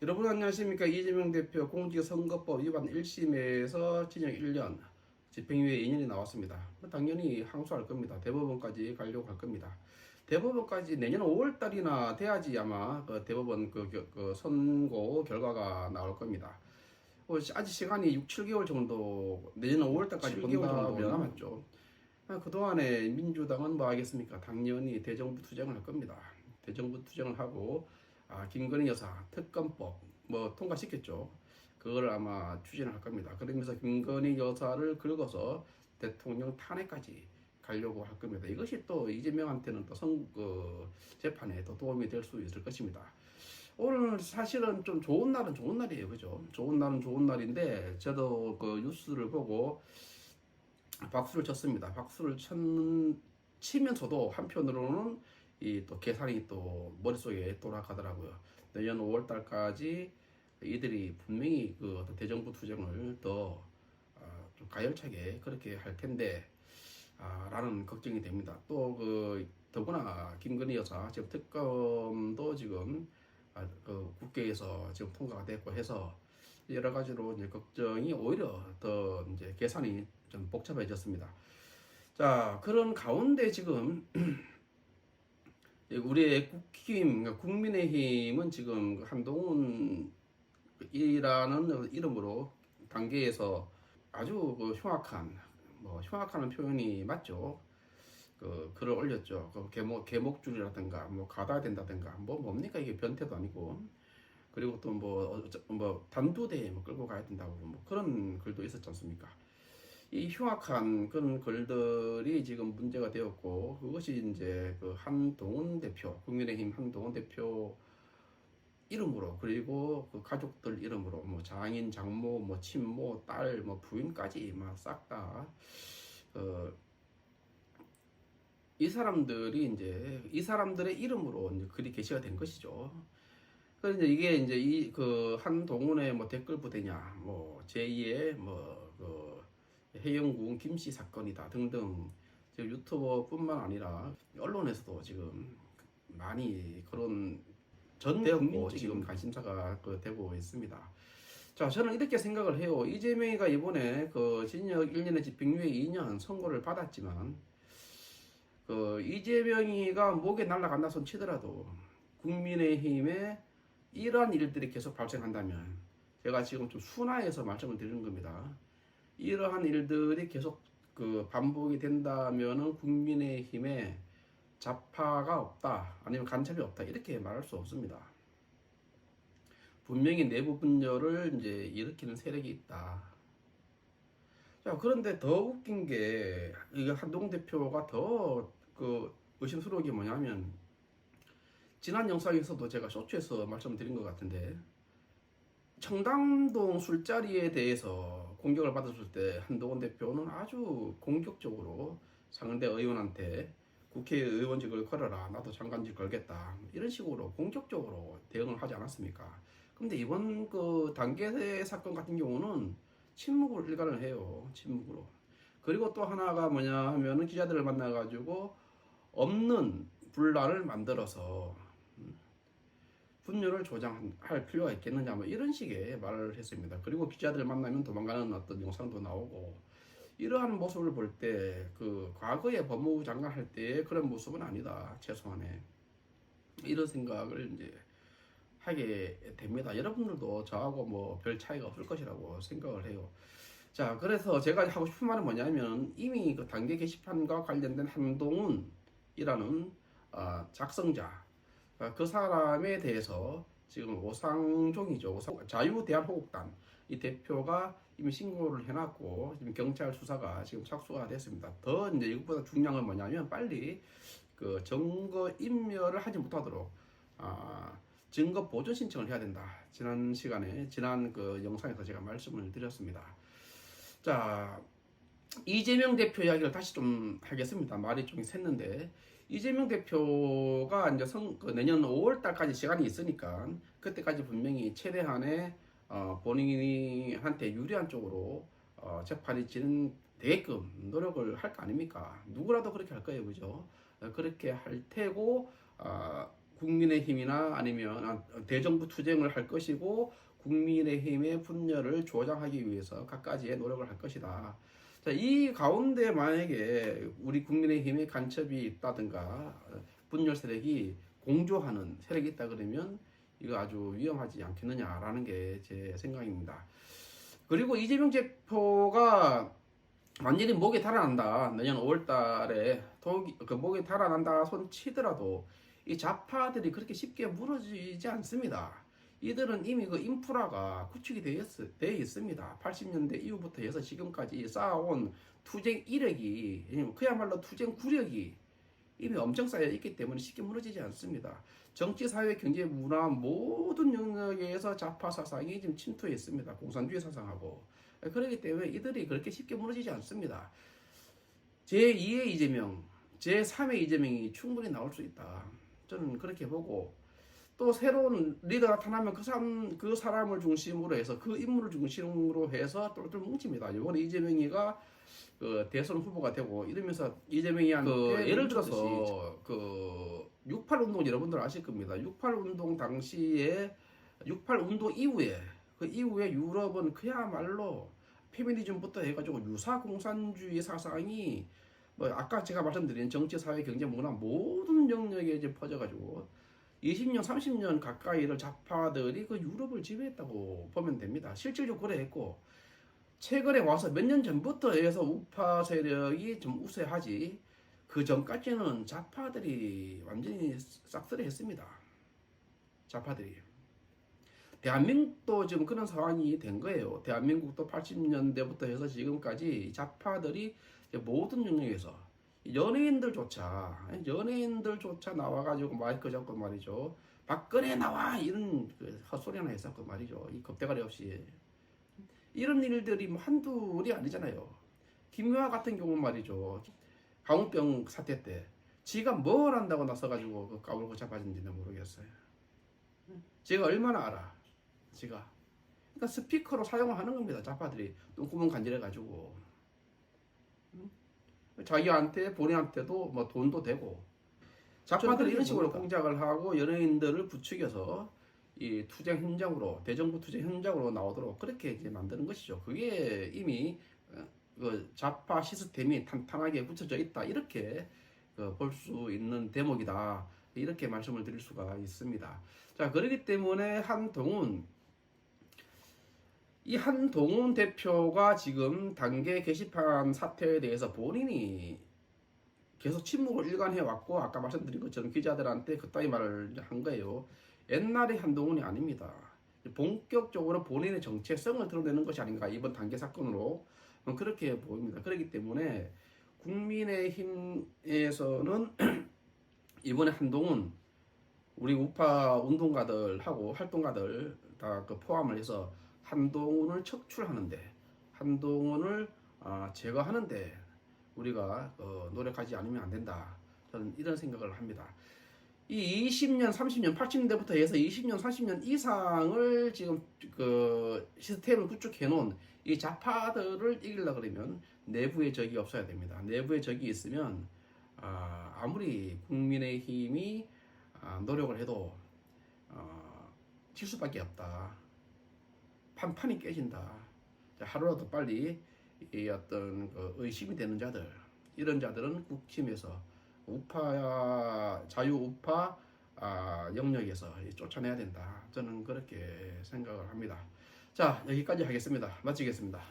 여러분 안녕하십니까? 이재명 대표 공직선거법 위반 1심에서 징역 1년, 집행유예 2년이 나왔습니다. 당연히 항소할 겁니다. 대법원까지 가려고 할 겁니다. 대법원까지 내년 5월 달이나 돼야지 아마 그 대법원 그 선고 결과가 나올 겁니다. 아직 시간이 6, 7개월 정도, 내년 5월 달까지 본다면 남았죠. 그동안에 민주당은 뭐 하겠습니까? 당연히 대정부 투쟁을 할 겁니다. 대정부 투쟁을 하고 김건희 여사 특검법 뭐 통과시켰죠. 그걸 아마 추진을 할 겁니다. 그러면서 김건희 여사를 긁어서 대통령 탄핵까지 가려고 할 겁니다. 이것이 또 이재명한테는 또 재판에 또 도움이 될 수 있을 것입니다. 오늘 사실은 좀 좋은 날은 좋은 날이에요. 그죠? 좋은 날은 좋은 날인데 저도 그 뉴스를 보고 박수를 쳤습니다. 치면서도 한편으로는 이 또 계산이 또 머릿속에 돌아가더라고요. 내년 5월 달까지 이들이 분명히 그 어떤 대정부 투쟁을 더 좀 가열차게 그렇게 할 텐데 라는 걱정이 됩니다. 또 그 더구나 김건희 여사 지금 특검도 지금 그 국회에서 지금 통과가 됐고 해서 여러 가지로 이제 걱정이 오히려 더 이제 계산이 좀 복잡해졌습니다. 자, 그런 가운데 지금 우리의 국민의힘은 지금 한동훈이라는 이름으로 단계에서 아주 그 흉악한 표현이 맞죠. 그 글을 올렸죠. 그 계목줄이라든가 뭐 가둬야 된다든가 뭡니까 이게 변태도 아니고. 그리고 또 뭐 단두대에 뭐 끌고 가야 된다고 뭐 그런 글도 있었지 않습니까? 이 흉악한 그런 글들이 지금 문제가 되었고, 그것이 이제 그 한동훈 대표, 국민의힘 한동훈 대표 이름으로, 그리고 그 가족들 이름으로, 뭐 장인, 장모, 뭐 친모, 딸, 뭐 부인까지 막 싹 다, 이 사람들의 이름으로 이제 글이 게시가 된 것이죠. 그래서 이제 이 그 한동훈의 뭐 댓글 부대냐, 뭐 제2의 뭐그 해영군 김씨 사건이다 등등 지금 유튜버뿐만 아니라 언론에서도 지금 많이 그런 전되었고 지금 관심사가 되고 있습니다. 자, 저는 이렇게 생각을 해요. 이재명이가 이번에 그 징역 1년에 집행유예 2년 선고를 받았지만 그 이재명이가 목에 날아간다 손 치더라도 국민의힘에 이러한 일들이 계속 발생한다면 제가 지금 좀 순화해서 말씀을 드리는 겁니다. 이러한 일들이 계속 그 반복이 된다면은 국민의힘에 좌파가 없다 아니면 간첩이 없다 이렇게 말할 수 없습니다. 분명히 내부 분열을 이제 일으키는 세력이 있다. 자, 그런데 더 웃긴 게 이게 한동훈 대표가 더 그 의심스러운 게 뭐냐면 지난 영상에서도 제가 쇼츠에서 말씀드린 것 같은데 청담동 술자리에 대해서 공격을 받았을 때 한동훈 대표는 아주 공격적으로 상대 의원한테 국회의원직을 걸어라, 나도 장관직 걸겠다, 이런 식으로 공격적으로 대응을 하지 않았습니까? 근데 이번 그 단계 사건 같은 경우는 침묵으로 일관을 해요. 침묵으로. 그리고 또 하나가 뭐냐 하면은 기자들을 만나가지고 없는 분란을 만들어서 분열을 조장할 필요가 있겠느냐 뭐 이런 식의 말을 했습니다. 그리고 기자들 만나면 도망가는 어떤 영상도 나오고 이러한 모습을 볼 때 그 과거에 법무부 장관 할 때의 그런 모습은 아니다. 최소한의 이런 생각을 이제 하게 됩니다. 여러분들도 저하고 뭐 별 차이가 없을 것이라고 생각을 해요. 자, 그래서 제가 하고 싶은 말은 뭐냐면 이미 그 단계 게시판과 관련된 한동훈이라는 작성자, 그 사람에 대해서 지금 오상종이죠. 자유대한호국단 이 대표가 이미 신고를 해놨고 지금 경찰 수사가 지금 착수가 됐습니다. 더 이제 이것보다 중요한 건 뭐냐면 빨리 그 증거 인멸을 하지 못하도록 증거 보존 신청을 해야 된다. 지난 그 영상에서 제가 말씀을 드렸습니다. 자, 이재명 대표 이야기를 다시 좀 하겠습니다. 말이 좀 샜는데 이재명 대표가 이제 그 내년 5월 달까지 시간이 있으니까 그때까지 분명히 최대한의 본인한테 유리한 쪽으로 재판이 진행되게끔 노력을 할 거 아닙니까? 누구라도 그렇게 할 거예요, 그죠? 그렇게 할 테고 국민의힘이나 아니면 대정부 투쟁을 할 것이고 국민의힘의 분열을 조장하기 위해서 갖가지의 노력을 할 것이다. 자, 이 가운데 만약에 우리 국민의힘의 간첩이 있다든가 분열 세력이 공조하는 세력이 있다 그러면 이거 아주 위험하지 않겠느냐라는 게 제 생각입니다. 그리고 이재명 대표가 완전히 목에 달아난다. 내년 5월 달에 목에 달아난다 손 치더라도 이 좌파들이 그렇게 쉽게 무너지지 않습니다. 이들은 이미 그 인프라가 구축이 되어 있습니다. 80년대 이후부터 해서 지금까지 쌓아온 투쟁 이력이, 그야말로 투쟁 구력이 이미 엄청 쌓여 있기 때문에 쉽게 무너지지 않습니다. 정치, 사회, 경제, 문화 모든 영역에서 좌파 사상이 지금 침투해 있습니다. 공산주의 사상하고. 그렇기 때문에 이들이 그렇게 쉽게 무너지지 않습니다. 제2의 이재명, 제3의 이재명이 충분히 나올 수 있다. 저는 그렇게 보고, 또 새로운 리더가 나타나면 그 사람을 중심으로 해서, 그 인물을 중심으로 해서 똘똘 뭉칩니다. 이번에 이재명이가 그 대선 후보가 되고 이러면서 이재명이한테 예를 들어서 그68 운동 여러분들 아실 겁니다. 68 운동 당시에 68 운동 이후에 그 이후에 유럽은 그야말로 페미니즘부터 해가지고 유사 공산주의 사상이 뭐 아까 제가 말씀드린 정치, 사회, 경제, 문화 모든 영역에 이제 퍼져가지고 20년, 30년 가까이를 좌파들이 그 유럽을 지배했다고 보면 됩니다. 실질적으로 그래 했고 최근에 와서 몇 년 전부터 해서 우파 세력이 좀 우세하지 그 전까지는 좌파들이 완전히 싹쓸이 했습니다. 좌파들이. 대한민국도 지금 그런 상황이 된 거예요. 대한민국도 80년대부터 해서 지금까지 좌파들이 모든 영역에서 연예인들조차 나와가지고 마이크 잡고 말이죠. 박근혜 나와! 이런 헛소리 하나 했었고 말이죠. 이 겁대가리 없이. 이런 일들이 뭐 한둘이 아니잖아요. 김유아 같은 경우 말이죠. 광우병 사태 때 지가 뭘 한다고 나서가지고 그 까불고 잡아진지는 모르겠어요. 제가 얼마나 알아. 지가. 그러니까 스피커로 사용을 하는 겁니다. 좌파들이 똥구멍 간질해가지고 자기한테 본인한테도 뭐 돈도 되고 좌파들이 이런 식으로 공작을 하고 연예인들을 부추겨서 이 투쟁 현장으로 대정부 투쟁 현장으로 나오도록 그렇게 이제 만드는 것이죠. 그게 이미 그 좌파 시스템이 탄탄하게 굳혀져 있다 이렇게 볼 수 있는 대목이다 이렇게 말씀을 드릴 수가 있습니다. 자, 그렇기 때문에 한동훈 대표가 지금 당계 게시판 사태에 대해서 본인이 계속 침묵을 일관해 왔고 아까 말씀드린 것처럼 기자들한테 그따위 말을 한 거예요. 옛날의 한동훈이 아닙니다. 본격적으로 본인의 정체성을 드러내는 것이 아닌가 이번 단계 사건으로 그렇게 보입니다. 그렇기 때문에 국민의힘에서는 이번에 한동훈 우리 우파 운동가들하고 활동가들 다 그 포함을 해서 한동훈을 척출하는데 한동훈을 제거하는데 우리가 노력하지 않으면 안 된다. 저는 이런 생각을 합니다. 이 20년, 30년, 80년대부터 해서 20년, 30년 이상을 지금 그 시스템을 구축해 놓은 이 좌파들을 이기려고 그러면 내부의 적이 없어야 됩니다. 내부의 적이 있으면 아무리 국민의힘이 노력을 해도 질 수밖에 없다. 판이 깨진다. 하루라도 빨리 이 어떤 그 의심이 되는 자들 이런 자들은 국힘에서 우파 자유우파 영역에서 쫓아내야 된다. 저는 그렇게 생각을 합니다. 자, 여기까지 하겠습니다. 마치겠습니다.